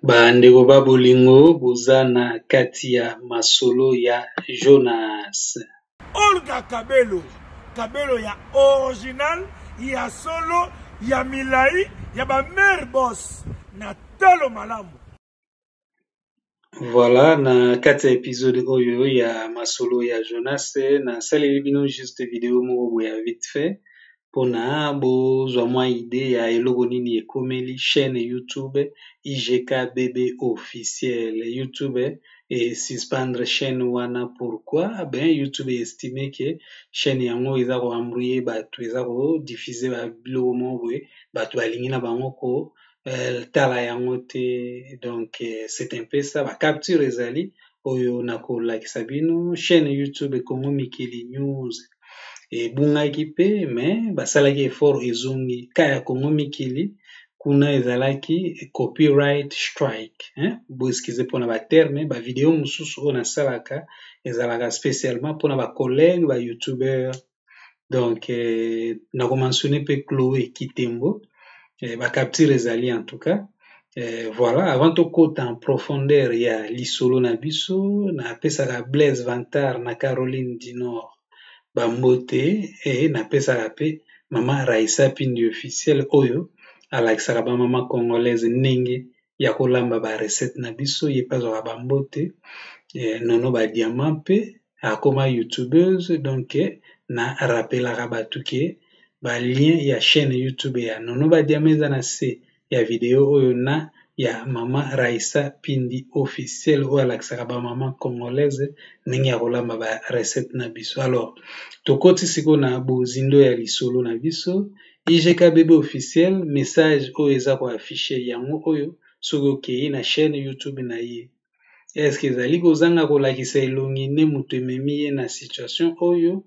Bandeko ba bolingo boza na kati ya masolo ya Jonas. Olga Kabelo, Kabelo ya original, ya solo, ya milai, ya ba mère boss, na talo malamu. Voilà, na kati ya episode oyo ya masolo ya Jonas, na saleli bino juste video moko boye ya vite fait mpona bozwa mwa ide ya eloko nini ekomeli chaîne YouTube IGK BB officiel. YouTube suspendre chaîne wana pourquoi? Ben YouTube estime que chaîne yango eza ko embrouiller bato, eza ko diffuser ba biloko moko boye bato balingi na bango ko tala yango te. Donc c'est un peu ça, ba capture ezali oyo nakolakisa bino chaîne YouTube Congo Mikili News ebungaki mpe me basalaki effort ezongi ka ya Congo Mikili kuna ezalaki copyright strike boeskize mpona baterme bavideo mosusu oyo nasalaka ezalaka spécialement mpona bacollègue ba youtuber. Donc nakomentionne mpe Chloé Kitembo bacapture ezali en tout cas. Voilà, avant tokota en profondeur ya lisolo na biso napesaka Blaise Vantard na Caroline du Nord bambote napesaka mpe mama Raissa Pindi officiel oyo alakisaka bamama congolaise ndenge ya kolamba ba recette na biso ye mpe azwaka bambote nono badiama mpe akoma youtubeuse. Donc na rappelaka bato ke balien ya chaîne YouTube ya nono badiama eza na se ya video oyo na ya mama Raissa Pindi officiel oyo alakisaka bamama congolaise ndenge ya kolamba ba recette na biso. Alors tokoti sikoyo na bozindo ya lisolo na biso IGK BB officiel message oyo eza koafishe yango oyo soki okei na chaîne YouTube na ye eske ezali kozanga kolakisa elongi nde moto ememi ye na situation oyo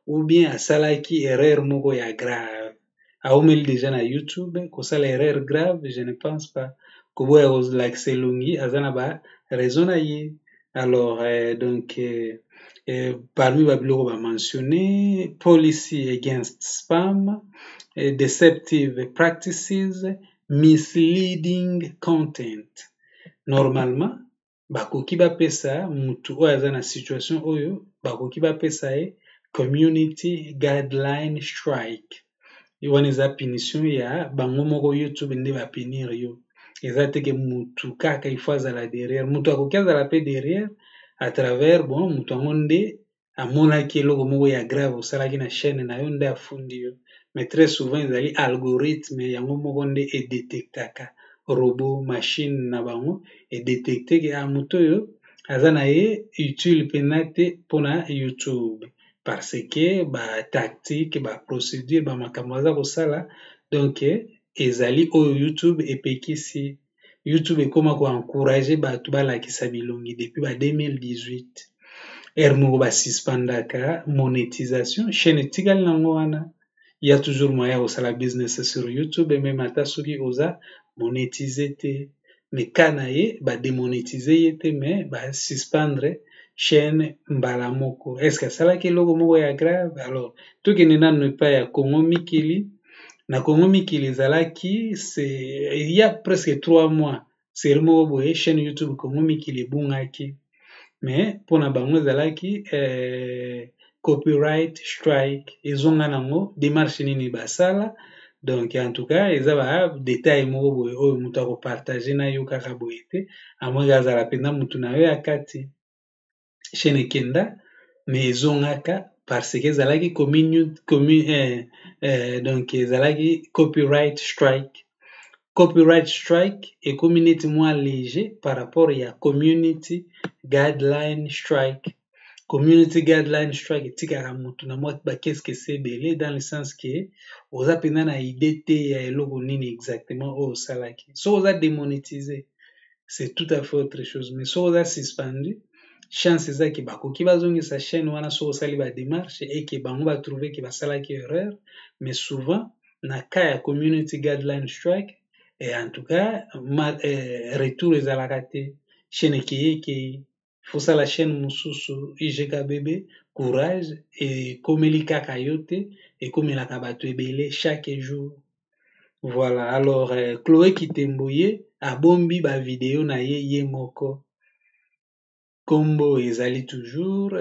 ou bien asalaki erreur moko ya grave aomeli deja na YouTube kosala erreur grave? Je ne pense pas. Koboya kolakisa elongi aza na ba raison na ye. Alors donc parmi babiloko bamentionné policy against spam, deceptive practices, misleading content. Normalement bakoki bapesa mutu oyo aza na situation oyo bakoki bapesa ye community guideline strike. wana eza punition ya bango moko YouTube nde bapunir yo, eza teke mutu kaka ifo azala derrière. Mutu akoki azala pe derrière à travers bon mutu yango nde amonaki eloko moko ya grave osalaki na chaîne na yo nde afundi yo, mais très souvent ezali algorithme yango moko nde edetectaka robot machine na bango edetecte ke mutu oyo aza na ye utile mpena te mpona YouTube parce que batactique baprocédure bamakambo aza kosala. Donc ezali oyo YouTube epekisi. YouTube ekoma koencourage bato balakisa bilongi depuis ba 2018 ere moko basuspendaka monétisation chaîne etikali nango wana ya toujours moyen ya kosala business sur YouTube meme ata soki oza monétise te, mais ka na ye bademonétise ye te mais basuspendre chaîne mbala moko. Eske asalaki eloko moko ya grave? Alors tokende nano epai ya Congo Mikili. Na Congo Mikili ezalaki il y a presque 3 mois série moko boye chaîne YouTube Congo Mikili ebungaki, mais mpona bango ezalaki copyright strike ezonga nango démarche nini basala. Donc en tout cas eza ba détail moko boye oyo moto akopartage na yo kaka boye te amweke azala mpenza motu na yo ya kati chaîne ekenda mais ezongaka parce que ezalaki donc ezalaki copyright strike. Copyright strike ekomi neti mwa léger par rapport ya community guideline strike. Community guideline strike etikaka motu na mwa bakeskese ebele dans le sens que oza mpenza na idée te ya eloko nini exactement oyo osalaki. So oza démonétisé c'est tout à fait autre chose, mais so oza suspendu chance ezaki bakoki bazongisa chaîne wana so osali badémarche eke bango batrouve ke basalaki erreur. Mais souvent na cas ya community guideline strike en tout cas retour ezalaka te, chaîne ekei fosala chaîne mosusu IGK BB courage ekomeli kaka yo te ekomelaka bato ebele chaque jour. Voilà, alors Chloé Kitembo ye abombi ba video na ye moko. Kombo ezali toujours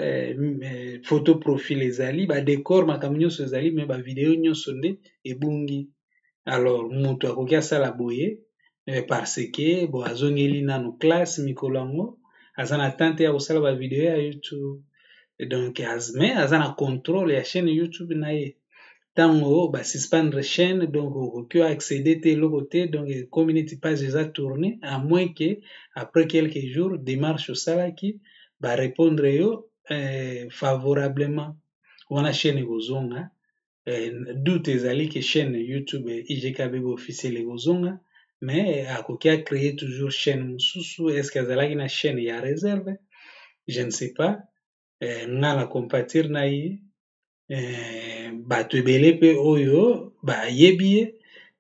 photo profil ezali ba décor makambo nyonso ezali mais ba video nyonso nde ebungi. Alors moto akoki asala boye parce que bon azongeli nano classe mikolo yango aza na tante ya kosala ba video ya YouTube. Donc mais aza na contrôle ya chaîne YouTube na ye. Tango ba suspendre chaîne donc okoki accéder te eloko te donc community page eza tourné à moins que après quelques jours démarche osalaki ba répondre yo favorablement wana chaîne ekozonga. Doute ezali que chaîne YouTube IGKBB officiel ekozonga mais akoki a créer toujours chaîne mosusu. Est-ce que azalaki na chaîne ya réserve? Je ne sais pas. Nga na compatir na ye bato ebele pe oyo bayebi ye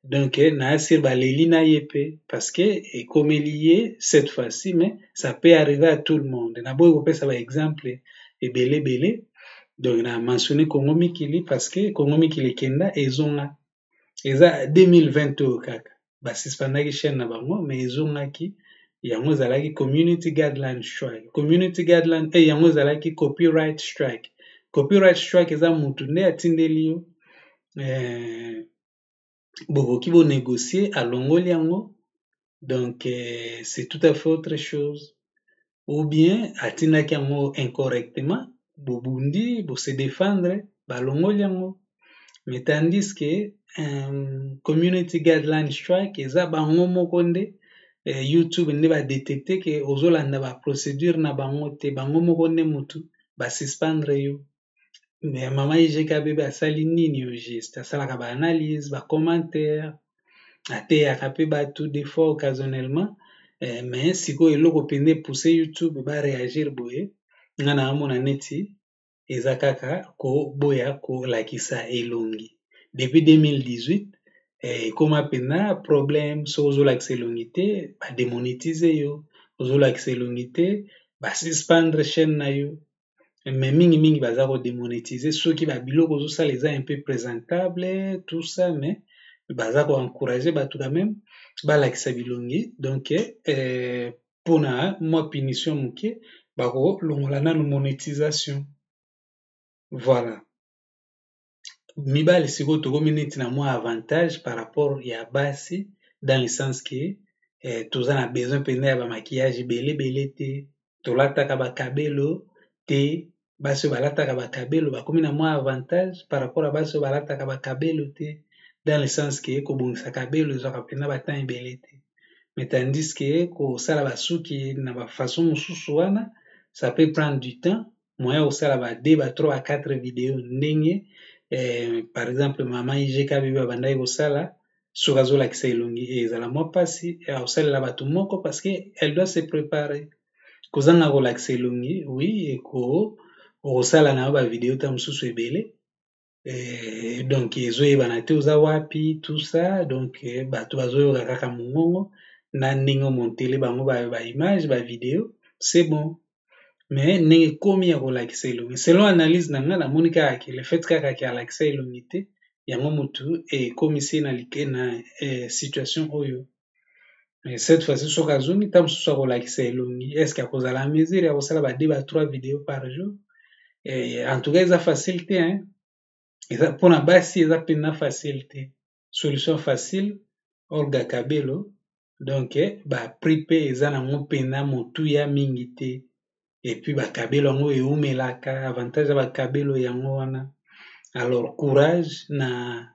donc naasir baleli na ye pe parce que ekomeli ye cette fois-ci mais ça peut arriver à tout le monde. Naboyi kopesa ba exemple ebele donc na mentionné Congo Mikili parce que Congo Mikili kenda ezonga eza 2020 oyo kaka basuspendaki chaîne na bango mais ezongaki yango ezalaki community guideline strike yango ezalaki copyright strike. Copyright strike eza mutu nde atindeli yo bokoki bo négocier alongoli yango donc c'est tout à fait autre chose ou bien atindaki yango incorrectement bobundi bo se défendre balongoli yango mais tandis que community guideline strike eza bango moko nde YouTube nde ba détecter que ozolanda ba procédure na bango te bango moko nde mutu ba suspendre yo. Mais mama IGKBB asali nini yo juste asalaka ba analyse ba commentaire ateyaka pe bato des fois occasionnellement mais sikoyo eloko pende pousse YouTube ba réagir boye nga na amona neti eza kaka koboya kolakisa elongi. Depuis 2018 ekoma pena problème so ozolakisa elongi te badémonétise yo, ozolakisa elongi te basuspendre chaîne na yo. Mais mingi baza kodémonétiser soki babiloko ozosala eza un peu présentable tout ça mais baza koencourager bato quand même balakisa bilongi donc mpona mwa punition moke bakolongola nano monétisation. Voilà. Mibali sikoyo tokomi neti na mwa avantage par rapport ya basi dans le sens que toza na besoin mpena ya bamaquillage ebele te tolataka bakabelo te basi oyo balataka bakabelo bakomi na mwa avantage par rapport a basi oyo balataka bakabelo te dans le sens que kobongisa kabelo ezwaka mpena batemps ebele te mais tandis que kosala basuki na bafaçon mosusu wana ça peut prendre du temps moya kosala ba 2 ba 3 ba 4 video ndenge par exemple mama IGKBB abandaki kosala soki azolakisa elongi ezala mwa mpasi akosalela bato moko parce que elle doit se préparer kozanga kolakisa elongi oui okosala na yo bavideo ta mosusu ebele donc ezoyebana te oza wapi tout ça donc bato bazoyoka kaka mongongo na ndenge omontele bango baimage bavideo c'est bon mais ndenge ekomi ya kolakisa elongi selon analyse na nga namoni kaka ke le fait kaka ke alakisa elongi te yango motu ekomisi na situation oyo. Cette fois-ci soki azongi ntango mosusu akolakisa elongi est ce que akozala mesure ya kosala ba 2 ba 3 video par jour en tout cas eza facile te eza mpona basi eza mpena facile te solution facile Olga Kabelo donc baprix mpe eza nango mpena motuya mingi te epuis bakabelo yango eumelaka avantage ya bakabelo yango wana. Alors courage na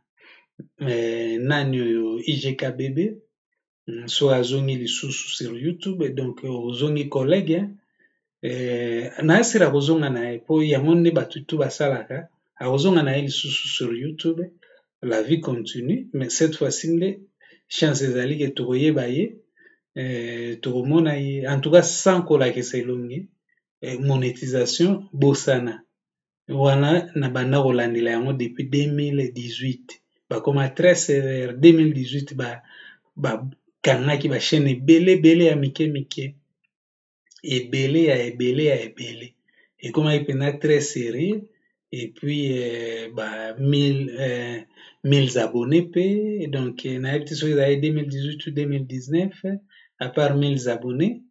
nani oyo IGKBB so azongi lisusu sur YouTube donc ozongi collègue naasira kozonga na ye mpo yango nde bato tu basalaka akozonga na ye lisusu sur YouTube la vie continue mais cette fois-ci nde chance ezali ke tokoyeba ye tokomona ye en tout cas sans kolakisa elongi monétisation bosana wana na banda kolandela yango depuis 2018 bakoma très sévère 2018 bakangaki bachaîne ebele ya mike ebele ekomaki mpena très sérieux et puis 1000 abonnés pe donc nayebi te soki ezali 2018 ou 2019 à part 1000 abonnés,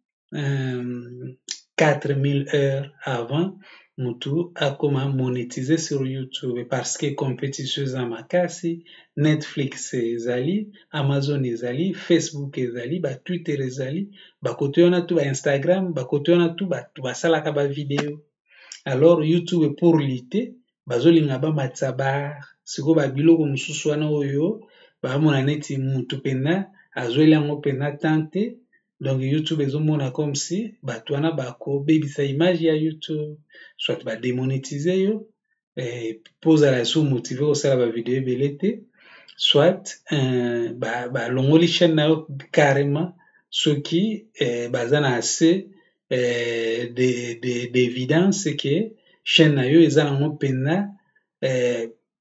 4000 heures avant mutu akoma monétiser sur YouTube parce que compétition za makasi, Netflix ezali, Amazon ezali, Facebook ezali, ba Twitter ezali, ba kote wana tu ba Instagram, ba kote wana tu bato basalaka ba video. Alors YouTube pour lutter bazolinga bamatisa sikoyo babiloko mosusu wana oyo baamona neti mutu mpena azweli yango mpena tante. Donc YouTube ezomona comme si bato wana bakobebisa image ya YouTube soit bademonetize yo mpo ozala so motive kosala bavideo ebele te, soit balongoli chaîne na yo carrément soki baza na assez d'évidence ke chaîne na yo eza nango mpena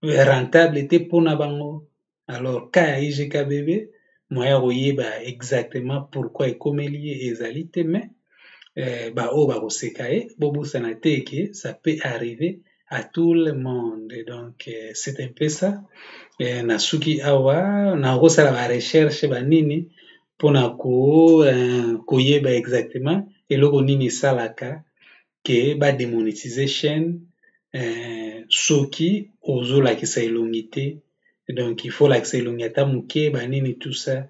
rentable te mpona bango. Alors ka ya IGKBB moya koyeba exactement pourquoi ekomeli ye ezali te, mais oyo bakoseka ye bobosana te ke ça peut arriver à tout le monde. Donc c'est un peu ça. Na suki awa nakosala ba recherche banini mpona koyeba exactement eloko nini esalaka ke bademonetize chaîne soki ozolakisa elongi te. Donc il faut lakisa elongi ata moke banini tout ça.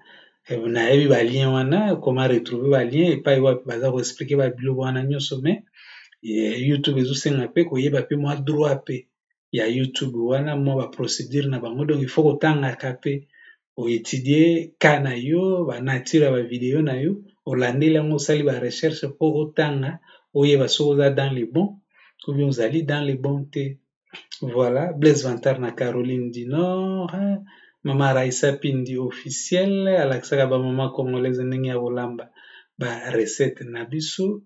Nayebi balien wana comment retrouver balien epai wapi baza koexplike babiloko wana nyonso, mais YouTube ezosenga mpe koyeba mpe mwa droit mpe ya YouTube wana mwa baprocédure na bango. Donc il faut kotangaka mpe oétudie ka na yo banature ya bavideo na yo olandeli yango osali barecherche mpo otanga oyeba soki oza dans le bon ou bien ozali dans le bon te. Voilà, Blaise Vantard na Caroline du Nord, Mama Raissa Pindi officiel alakisaka bamama congolaise ndenge ya kolamba ba recette na biso.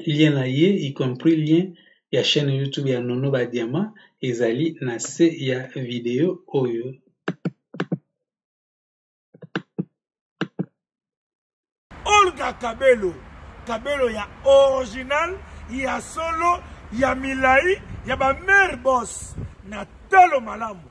Lien na ye y compris lien ya chaîne YouTube ya Nono Badiama ezali na se ya video oyo. Olga Kabelo, Kabelo ya original, ya solo, ya milai, ya ba mère boss na talo malamu.